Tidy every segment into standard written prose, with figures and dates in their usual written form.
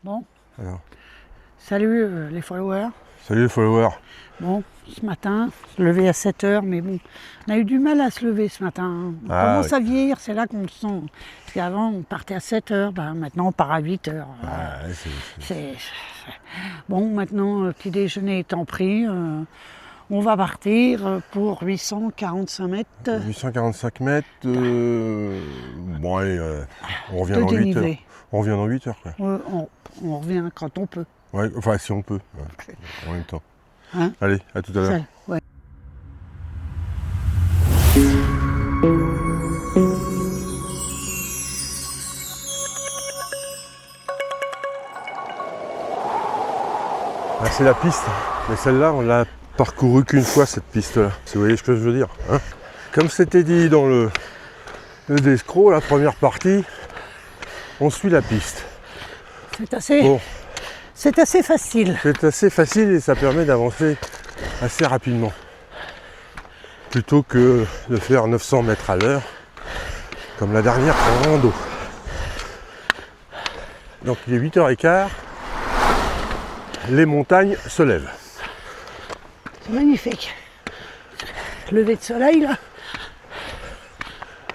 Bon. Alors. Salut les followers. Salut les followers. Bon, ce matin, se lever à 7h, mais bon, on a eu du mal à se lever ce matin. On commence à vieillir, c'est là qu'on le sent. Parce qu'avant, on partait à 7h, maintenant on part à 8h. Bon, maintenant, petit déjeuner étant pris, on va partir pour 845 mètres. 845 mètres, bon allez, on revient dans 8 heures. On revient dans 8 heures quoi. On revient quand on peut. Ouais, enfin si on peut, en même temps. Hein? Allez, à tout à l'heure. Ouais. Ah, c'est la piste, mais celle-là on l'a parcourue qu'une fois cette piste-là, si vous voyez ce que je veux dire. Hein, comme c'était dit dans le Descro, la première partie, on suit la piste. C'est assez, bon. C'est assez facile. C'est assez facile et ça permet d'avancer assez rapidement. Plutôt que de faire 900 mètres à l'heure, comme la dernière rando. Donc il est 8h15, les montagnes se lèvent. C'est magnifique. Lever de soleil là,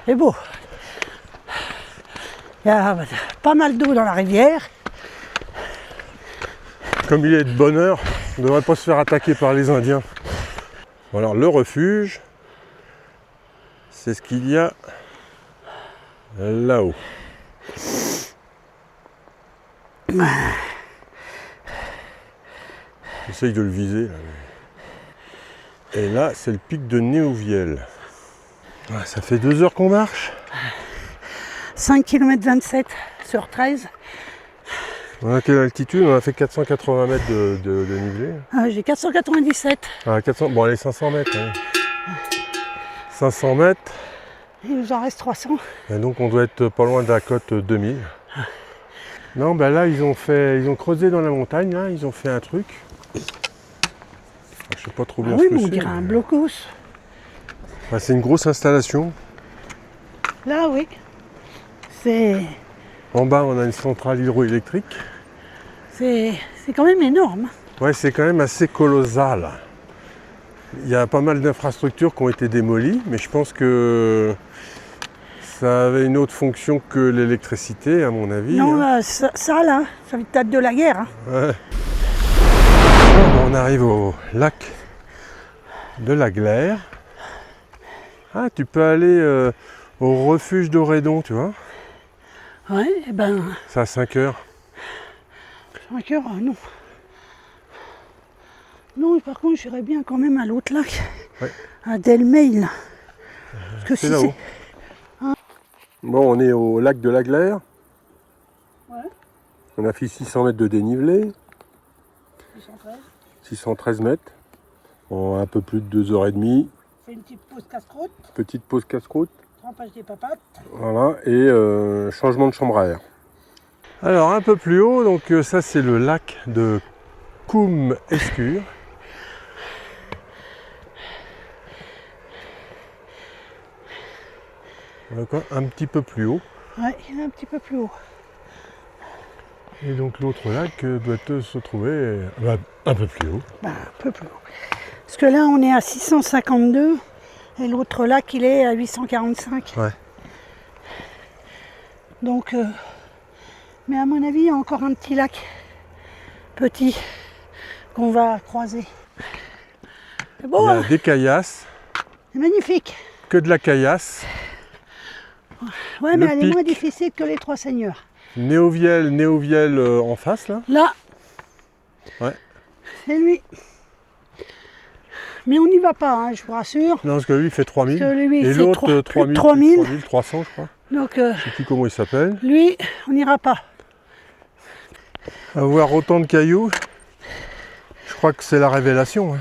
c'est beau. Il y a pas mal d'eau dans la rivière. Comme il est de bonne heure, on ne devrait pas se faire attaquer par les Indiens. Alors le refuge, c'est ce qu'il y a là-haut. J'essaye de le viser. Là. Et là, c'est le pic de Néouvielle. Ça fait 2 heures qu'on marche. 5 km 27 sur 13. On a quelle altitude? On a fait 480 mètres de dénivelé. J'ai 497. 400, bon allez, 500 mètres. Hein. 500 mètres. Il nous en reste 300. Et donc on doit être pas loin de la côte 2000. Non, ben là ils ont creusé dans la montagne, là, ils ont fait un truc. Je sais pas trop bien ce que c'est. On dirait un blocos. C'est une grosse installation. Là, oui. C'est... En bas, on a une centrale hydroélectrique. C'est quand même énorme. Ouais, c'est quand même assez colossal. Il y a pas mal d'infrastructures qui ont été démolies, mais je pense que ça avait une autre fonction que l'électricité, à mon avis. Non, là, ça date de la guerre. Hein. Ouais. On arrive au lac de la Glaire. Ah, tu peux aller au refuge d'Orédon, tu vois. Ouais, et ben... C'est à 5 heures. 5 heures, non. Non, et par contre, j'irais bien quand même à l'autre lac. Ouais. À Delmeil. C'est là-haut. Hein. Bon, on est au lac de la Glaire. Ouais. On a fait 600 mètres de dénivelé. 613 mètres. En un peu plus de 2h30. C'est une petite pause casse-croûte. Petite pause casse-croûte. Trempage des papates. Voilà, et changement de chambre à air. Alors un peu plus haut, donc ça c'est le lac de Coum-Escure. Voilà, un petit peu plus haut. Ouais, il est un petit peu plus haut. Et donc l'autre lac doit se trouver un peu plus haut. Un peu plus haut. Parce que là on est à 652 et l'autre lac il est à 845. Ouais. Donc, mais à mon avis il y a encore un petit lac petit qu'on va croiser. C'est beau, il y a des caillasses. C'est magnifique. Que de la caillasse. Ouais, mais elle est moins difficile que les Trois Seigneurs. Néouvielle en face là. Là. Ouais. C'est lui. Mais on n'y va pas, hein, je vous rassure. Non, parce que lui il fait 3000. Parce que lui, et l'autre 3300 je crois. Donc, je sais plus comment il s'appelle. Lui, on n'ira pas. Avoir autant de cailloux, je crois que c'est la révélation. Hein.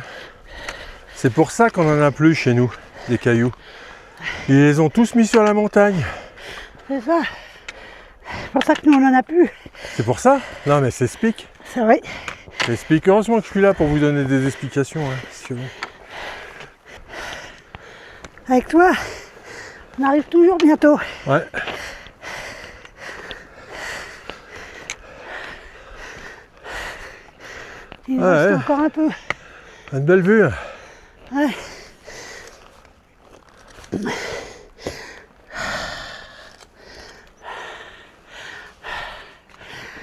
C'est pour ça qu'on en a plus chez nous, des cailloux. Ils les ont tous mis sur la montagne. C'est ça. C'est pour ça que nous on en a plus. C'est pour ça? Non mais c'est Spic. C'est vrai. C'est Spic. Heureusement que je suis là pour vous donner des explications. Hein, si vous... Avec toi, on arrive toujours bientôt. Ouais. Il Ouais, reste ouais. encore un peu. Une belle vue. Ouais.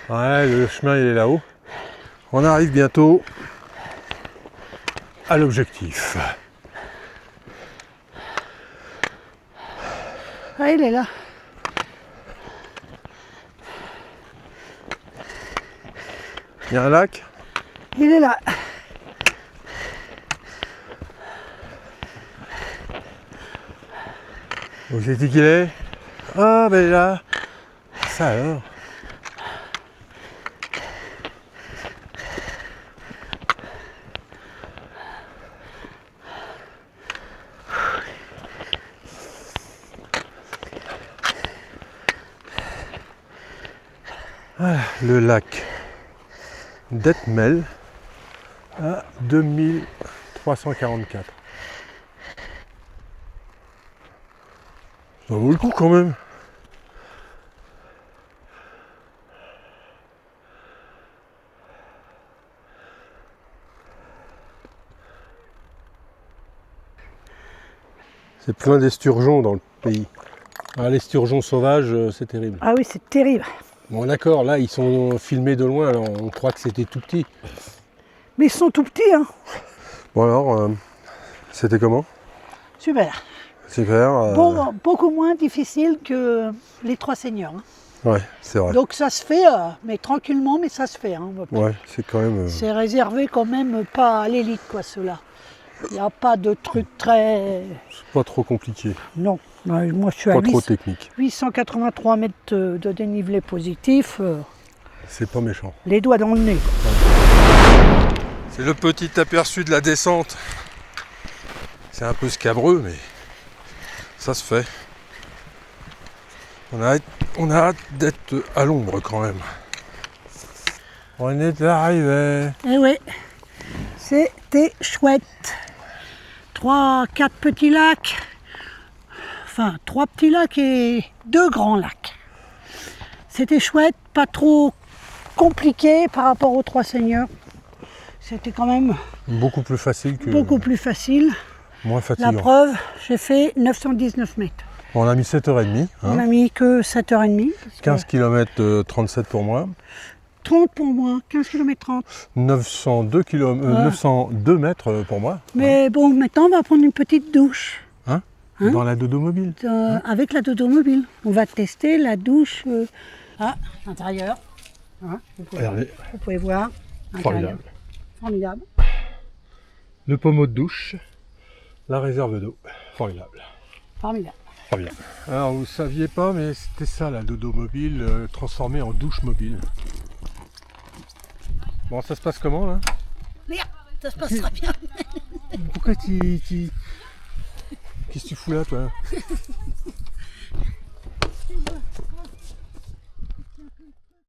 Ouais, le chemin il est là-haut. On arrive bientôt à l'objectif. Ah, il est là. Il y a un lac. Il est là. Où j'ai dit qu'il est? Ah ben là. Ça alors. Voilà, le lac d'Etmel à 2344. Ça vaut le coup quand même. C'est plein d'esturgeons dans le pays. Ah, l'esturgeon sauvage, c'est terrible. Ah oui, c'est terrible. Bon d'accord, là ils sont filmés de loin, alors on croit que c'était tout petit. Mais ils sont tout petits, hein. Bon alors, c'était comment? Super. Super. Bon, beaucoup moins difficile que les Trois Seigneurs, hein. Ouais, c'est vrai. Donc ça se fait, mais tranquillement, mais ça se fait, hein. Ouais, c'est quand même... C'est réservé quand même pas à l'élite, quoi, ceux-là. Il n'y a pas de truc très... c'est pas trop compliqué, Non. Moi, je suis à pas trop technique. 883 mètres de dénivelé positif, C'est pas méchant. les doigts dans le nez. C'est le petit aperçu de la descente. C'est un peu scabreux, mais ça se fait. On a hâte d'être à l'ombre quand même. On est arrivé. Eh oui, c'était chouette. 3-4 petits lacs, enfin 3 petits lacs et 2 grands lacs. C'était chouette, pas trop compliqué par rapport aux Trois Seigneurs. C'était quand même Beaucoup plus facile que... beaucoup plus facile. Moins La fatigant. preuve, j'ai fait 919 mètres. On a mis 7h30. On Hein. a mis que 7h30. 15 km 37 pour moi. 30 pour moi, 15 km 30. 902 mètres pour moi. Mais bon, maintenant on va prendre une petite douche. Hein Hein? Dans la dodo mobile. Avec la dodo mobile. On va tester la douche à l'intérieur. Hein, Regardez, vous pouvez voir. formidable. Formidable. Le pommeau de douche, la réserve d'eau. Formidable. Formidable. Formidable. Alors vous saviez pas, mais c'était ça la dodo mobile transformée en douche mobile. Bon, ça se passe comment là? Merde, ça se passe très bien. Pourquoi Qu'est-ce que tu fous là toi?